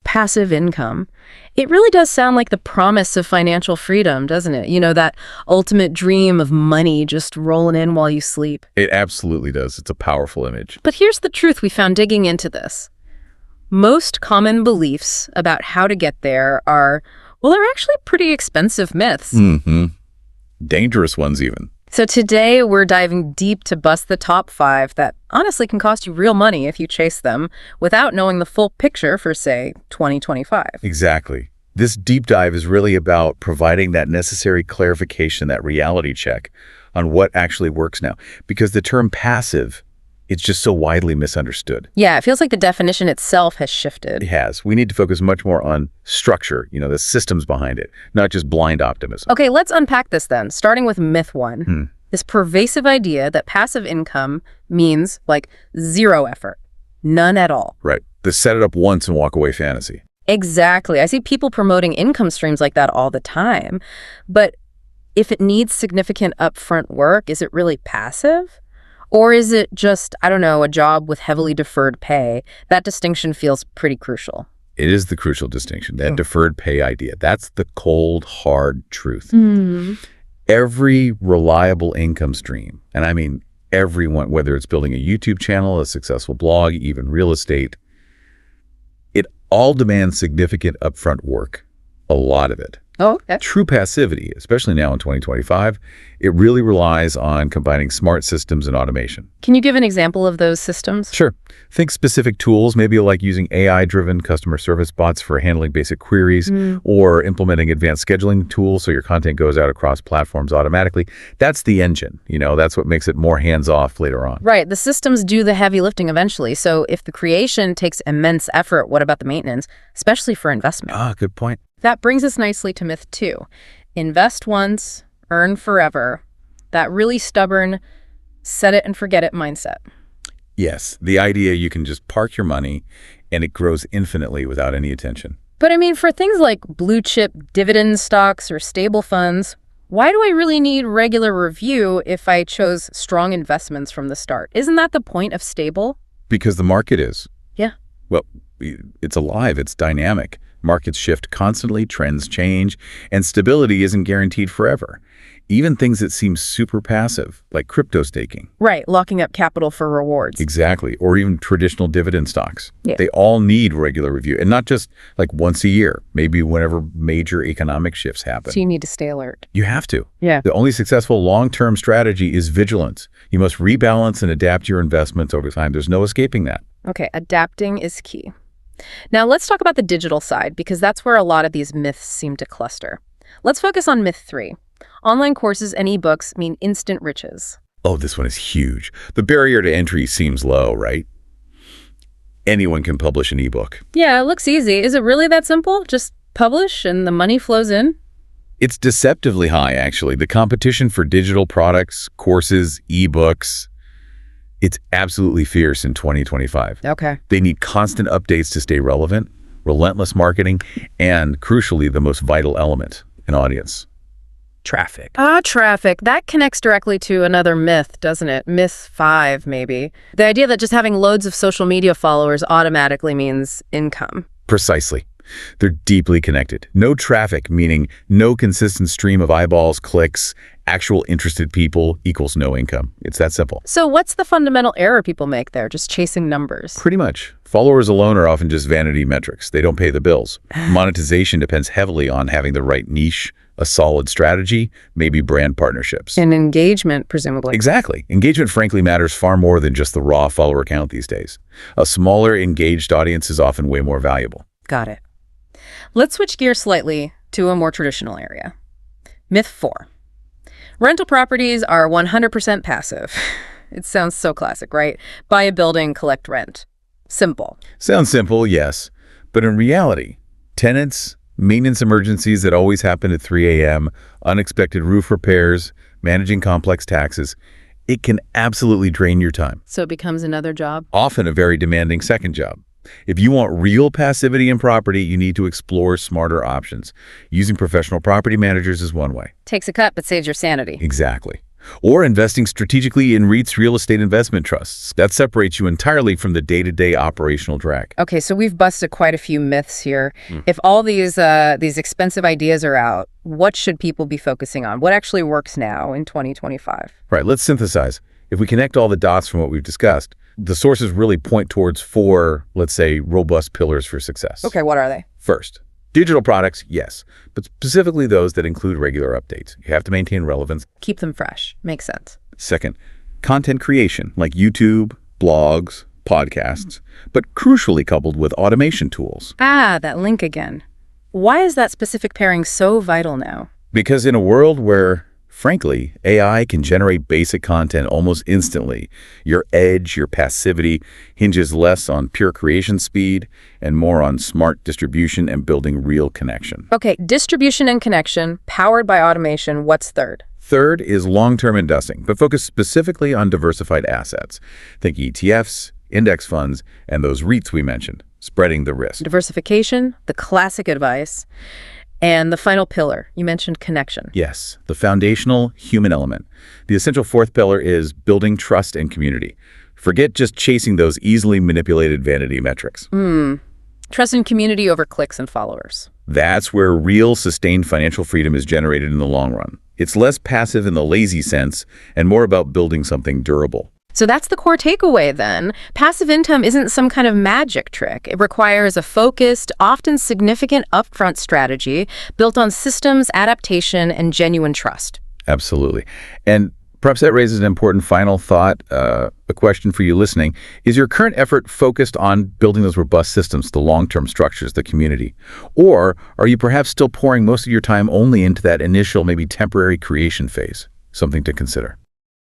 passive income. It really does sound like the promise of financial freedom, doesn't it? You know, that ultimate dream of money just rolling in while you sleep. It absolutely does. It's a powerful image. But here's the truth we found digging into this. Most common beliefs about how to get there are, well, they're actually pretty expensive myths. Mm-hmm. Dangerous ones even. So today we're diving deep to bust the top 5 that honestly can cost you real money if you chase them without knowing the full picture for, say, 2025. Exactly. This deep dive is really about providing that necessary clarification, that reality check on what actually works now. Because the term passive, it's just so widely misunderstood. Yeah, it feels like the definition itself has shifted. It has. We need to focus much more on structure, the systems behind it, not just blind optimism. Okay, let's unpack this then, starting with myth 1. This pervasive idea that passive income means like zero effort, none at all. Right. The set it up once and walk away fantasy. Exactly. I see people promoting income streams like that all the time. But if it needs significant upfront work, is it really passive? Or is it just, I don't know, a job with heavily deferred pay? That distinction feels pretty crucial. It is the crucial distinction, that deferred pay idea. That's the cold, hard truth. Every reliable income stream, and I mean everyone, whether it's building a YouTube channel, a successful blog, even real estate, it all demands significant upfront work, a lot of it. Oh, okay. True passivity, especially now in 2025, it really relies on combining smart systems and automation. Can you give an example of those systems? Sure. Think specific tools, maybe like using AI-driven customer service bots for handling basic queries, or implementing advanced scheduling tools so your content goes out across platforms automatically. That's the engine. That's what makes it more hands-off later on. Right. The systems do the heavy lifting eventually. So if the creation takes immense effort, what about the maintenance, especially for investment? Ah, good point. That brings us nicely to myth 2. Invest once, earn forever. That really stubborn, set it and forget it mindset. Yes, the idea you can just park your money and it grows infinitely without any attention. But I mean, for things like blue chip dividend stocks or stable funds, why do I really need regular review if I chose strong investments from the start? Isn't that the point of stable? Because the market is. Yeah. Well, it's alive, it's dynamic. Markets shift constantly, trends change, and stability isn't guaranteed forever. Even things that seem super passive, like crypto staking. Right, locking up capital for rewards. Exactly, or even traditional dividend stocks. Yeah. They all need regular review, and not just like once a year, maybe whenever major economic shifts happen. So you need to stay alert. You have to. Yeah. The only successful long-term strategy is vigilance. You must rebalance and adapt your investments over time. There's no escaping that. Okay, adapting is key. Now let's talk about the digital side, because that's where a lot of these myths seem to cluster. Let's focus on myth 3. Online courses and ebooks mean instant riches. Oh, this one is huge. The barrier to entry seems low, right? Anyone can publish an ebook. Yeah, it looks easy. Is it really that simple? Just publish and the money flows in? It's deceptively high, actually. The competition for digital products, courses, ebooks, it's absolutely fierce in 2025. Okay. They need constant updates to stay relevant, relentless marketing, and crucially, the most vital element, an audience. Traffic. Traffic. That connects directly to another myth, doesn't it? Myth 5, maybe. The idea that just having loads of social media followers automatically means income. Precisely. They're deeply connected. No traffic, meaning no consistent stream of eyeballs, clicks, actual interested people equals no income. It's that simple. So what's the fundamental error people make there? Just chasing numbers? Pretty much. Followers alone are often just vanity metrics. They don't pay the bills. Monetization depends heavily on having the right niche, a solid strategy, maybe brand partnerships. And engagement, presumably. Exactly. Engagement, frankly, matters far more than just the raw follower count these days. A smaller, engaged audience is often way more valuable. Got it. Let's switch gears slightly to a more traditional area. Myth 4. Rental properties are 100% passive. It sounds so classic, right? Buy a building, collect rent. Simple. Sounds simple, yes. But in reality, tenants, maintenance emergencies that always happen at 3 a.m., unexpected roof repairs, managing complex taxes, it can absolutely drain your time. So it becomes another job? Often a very demanding second job. If you want real passivity in property, you need to explore smarter options. Using professional property managers is one way. Takes a cut, but saves your sanity. Exactly. Or investing strategically in REITs, real estate investment trusts. That separates you entirely from the day-to-day operational drag. Okay, so we've busted quite a few myths here. If all these expensive ideas are out, what should people be focusing on? What actually works now in 2025? Right, let's synthesize. If we connect all the dots from what we've discussed, the sources really point towards 4, let's say, robust pillars for success. Okay, what are they? First, digital products, yes, but specifically those that include regular updates. You have to maintain relevance. Keep them fresh. Makes sense. Second, content creation like YouTube, blogs, podcasts, but crucially coupled with automation tools. Ah, that link again. Why is that specific pairing so vital now? Because in a world where, frankly, AI can generate basic content almost instantly, your edge, your passivity, hinges less on pure creation speed and more on smart distribution and building real connection. Okay, distribution and connection, powered by automation. What's third? Third is long-term investing, but focused specifically on diversified assets. Think ETFs, index funds, and those REITs we mentioned, spreading the risk. Diversification, the classic advice. And the final pillar, you mentioned connection. Yes, the foundational human element. The essential fourth pillar is building trust and community. Forget just chasing those easily manipulated vanity metrics. Trust and community over clicks and followers. That's where real, sustained financial freedom is generated in the long run. It's less passive in the lazy sense and more about building something durable. So that's the core takeaway then. Passive income isn't some kind of magic trick. It requires a focused, often significant upfront strategy built on systems, adaptation, and genuine trust. Absolutely. And perhaps that raises an important final thought, a question for you listening. Is your current effort focused on building those robust systems, the long-term structures, the community? Or are you perhaps still pouring most of your time only into that initial, maybe temporary creation phase? Something to consider.